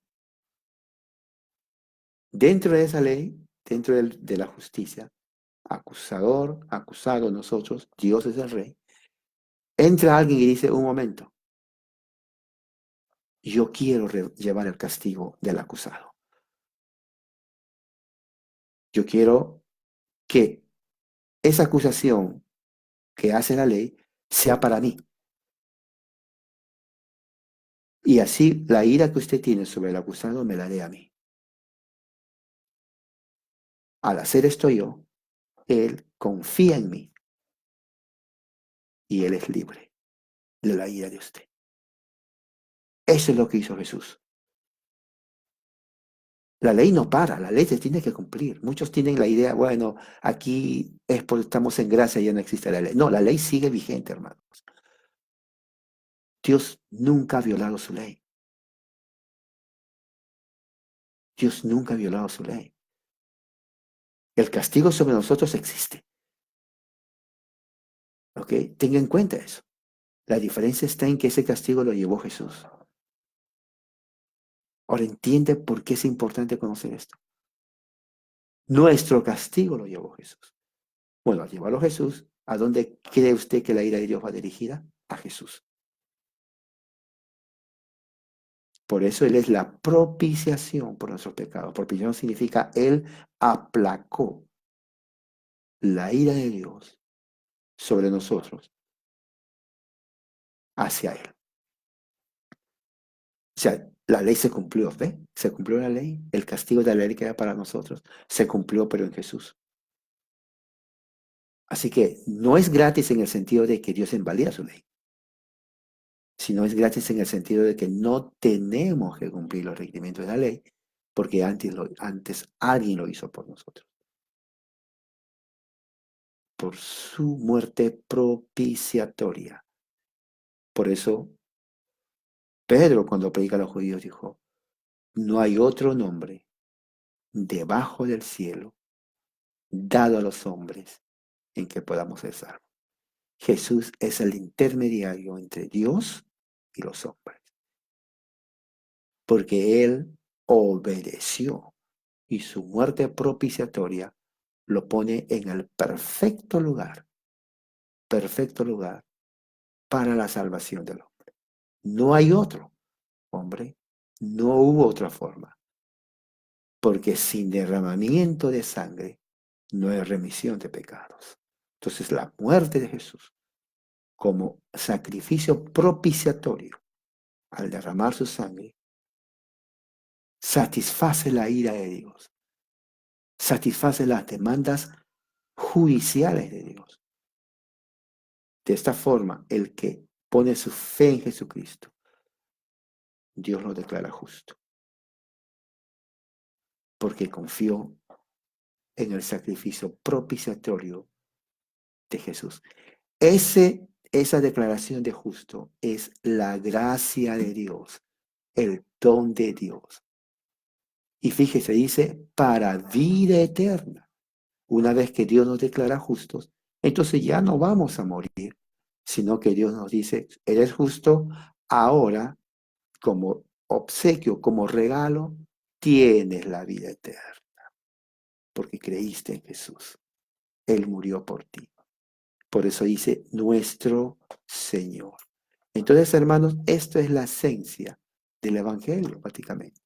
Dentro de esa ley, dentro de la justicia, acusador, acusado nosotros, Dios es el rey, entra alguien y dice, un momento, yo quiero llevar el castigo del acusado. Yo quiero que esa acusación que hace la ley sea para mí. Y así la ira que usted tiene sobre el acusado me la dé a mí. Al hacer esto yo, él confía en mí y él es libre de la ira de usted. Eso es lo que hizo Jesús. La ley no para, la ley se tiene que cumplir. Muchos tienen la idea, bueno, aquí es porque estamos en gracia y ya no existe la ley. No, la ley sigue vigente, hermanos. Dios nunca ha violado su ley. Dios nunca ha violado su ley. El castigo sobre nosotros existe. ¿Ok? Tenga en cuenta eso. La diferencia está en que ese castigo lo llevó Jesús. Ahora entiende por qué es importante conocer esto. Nuestro castigo lo llevó Jesús. Bueno, al llevarlo Jesús, ¿a dónde cree usted que la ira de Dios va dirigida? A Jesús. Por eso Él es la propiciación por nuestros pecados. Propiciación significa Él aplacó la ira de Dios sobre nosotros hacia Él. O sea, la ley se cumplió, ¿ve? Se cumplió la ley. El castigo de la ley que era para nosotros se cumplió, pero en Jesús. Así que no es gratis en el sentido de que Dios invalida su ley, sino es gratis en el sentido de que no tenemos que cumplir los requerimientos de la ley, porque antes alguien lo hizo por nosotros. Por su muerte propiciatoria. Por eso, Pedro, cuando predica a los judíos, dijo, no hay otro nombre debajo del cielo dado a los hombres en que podamos ser salvos. Jesús es el intermediario entre Dios y los hombres, porque Él obedeció y su muerte propiciatoria lo pone en el perfecto lugar para la salvación del hombre. No hay otro, hombre, no hubo otra forma, porque sin derramamiento de sangre no hay remisión de pecados. Entonces la muerte de Jesús como sacrificio propiciatorio al derramar su sangre satisface la ira de Dios, satisface las demandas judiciales de Dios. De esta forma, el que pone su fe en Jesucristo, Dios lo declara justo, porque confió en el sacrificio propiciatorio de Jesús. Ese esa declaración de justo es la gracia de Dios, el don de Dios. Y fíjese, dice, para vida eterna. Una vez que Dios nos declara justos, entonces ya no vamos a morir, sino que Dios nos dice, eres justo, ahora como obsequio, como regalo, tienes la vida eterna, porque creíste en Jesús. Él murió por ti. Por eso dice nuestro Señor. Entonces, hermanos, esto es la esencia del Evangelio, prácticamente.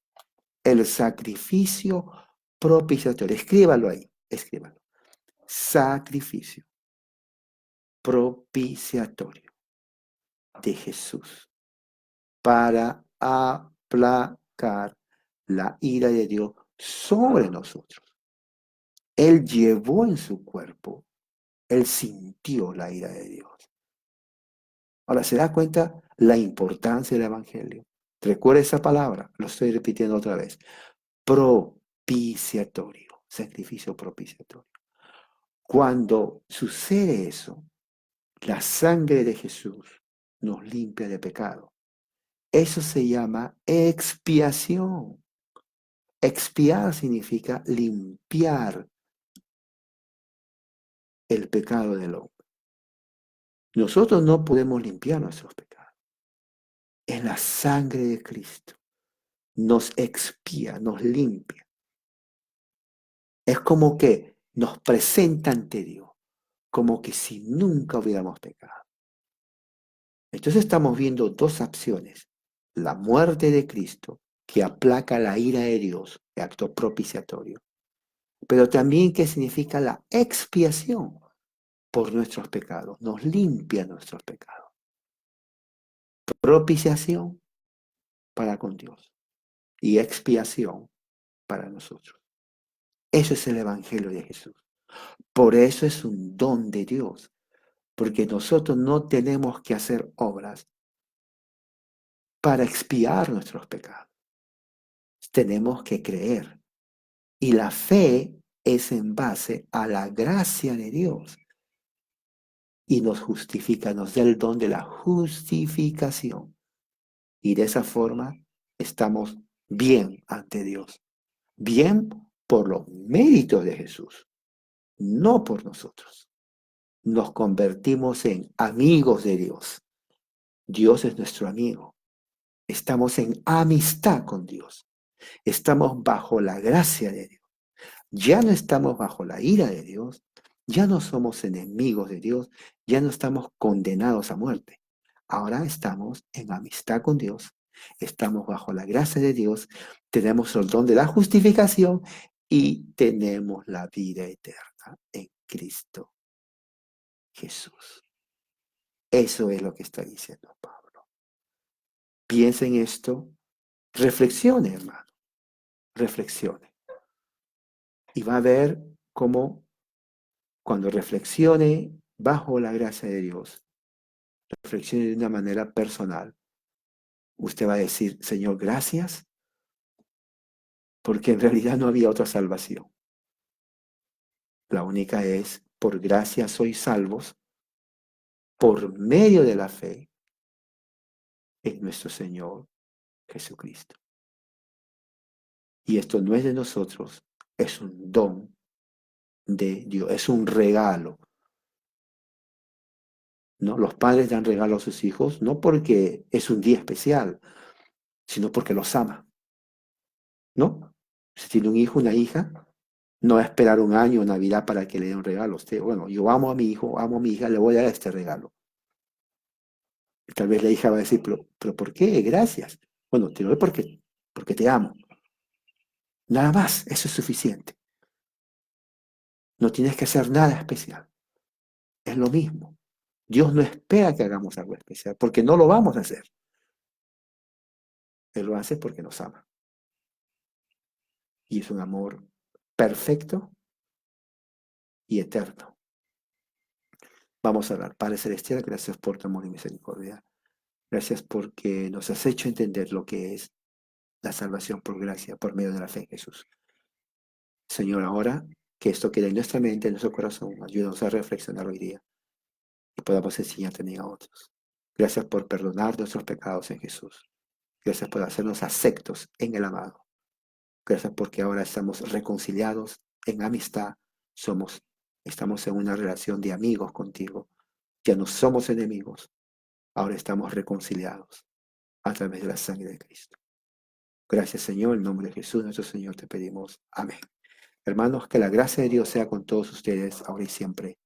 El sacrificio propiciatorio. Escríbalo ahí, escríbalo. Sacrificio propiciatorio de Jesús para aplacar la ira de Dios sobre nosotros. Él llevó en su cuerpo, él sintió la ira de Dios. Ahora, ¿se da cuenta la importancia del Evangelio? Recuerda esa palabra, lo estoy repitiendo otra vez. Propiciatorio, sacrificio propiciatorio. Cuando sucede eso, la sangre de Jesús nos limpia de pecado. Eso se llama expiación. Expiar significa limpiar el pecado del hombre. Nosotros no podemos limpiar nuestros pecados. Es la sangre de Cristo. Nos expía, nos limpia. Es como que nos presenta ante Dios, como que si nunca hubiéramos pecado. Entonces estamos viendo dos acciones. La muerte de Cristo, que aplaca la ira de Dios, acto propiciatorio. Pero también que significa la expiación por nuestros pecados. Nos limpia nuestros pecados. Propiciación para con Dios y expiación para nosotros. Eso es el Evangelio de Jesús. Por eso es un don de Dios, porque nosotros no tenemos que hacer obras para expiar nuestros pecados. Tenemos que creer. Y la fe es en base a la gracia de Dios. Y nos justifica, nos da el don de la justificación. Y de esa forma estamos bien ante Dios. Bien por los méritos de Jesús, no por nosotros. Nos convertimos en amigos de Dios. Dios es nuestro amigo. Estamos en amistad con Dios. Estamos bajo la gracia de Dios. Ya no estamos bajo la ira de Dios. Ya no somos enemigos de Dios. Ya no estamos condenados a muerte. Ahora estamos en amistad con Dios. Estamos bajo la gracia de Dios. Tenemos el don de la justificación y tenemos la vida eterna en Cristo Jesús. Eso es lo que está diciendo Pablo. Piensa en esto. Reflexione, hermano. Reflexione. Y va a ver cómo cuando reflexione bajo la gracia de Dios, reflexione de una manera personal, usted va a decir, Señor, gracias, porque en realidad no había otra salvación. La única es, por gracia sois salvos, por medio de la fe en nuestro Señor Jesucristo. Y esto no es de nosotros, es un don de Dios, es un regalo. ¿No? Los padres dan regalo a sus hijos no porque es un día especial, sino porque los ama. ¿No? Si tiene un hijo, una hija, no va a esperar un año o Navidad para que le dé un regalo a usted. Bueno, yo amo a mi hijo, amo a mi hija, le voy a dar este regalo. Y tal vez la hija va a decir, pero ¿por qué? Gracias. Bueno, te lo doy porque te amo. Nada más, eso es suficiente. No tienes que hacer nada especial. Es lo mismo. Dios no espera que hagamos algo especial, porque no lo vamos a hacer. Él lo hace porque nos ama. Y es un amor perfecto y eterno. Vamos a orar. Padre Celestial, gracias por tu amor y misericordia. Gracias porque nos has hecho entender lo que es la salvación por gracia, por medio de la fe en Jesús. Señor, ahora que esto quede en nuestra mente, en nuestro corazón, ayúdanos a reflexionar hoy día y podamos enseñar también a otros. Gracias por perdonar nuestros pecados en Jesús. Gracias por hacernos aceptos en el amado. Gracias porque ahora estamos reconciliados en amistad. Estamos en una relación de amigos contigo. Ya no somos enemigos. Ahora estamos reconciliados a través de la sangre de Cristo. Gracias, Señor. En nombre de Jesús, nuestro Señor, te pedimos. Amén. Hermanos, que la gracia de Dios sea con todos ustedes, ahora y siempre.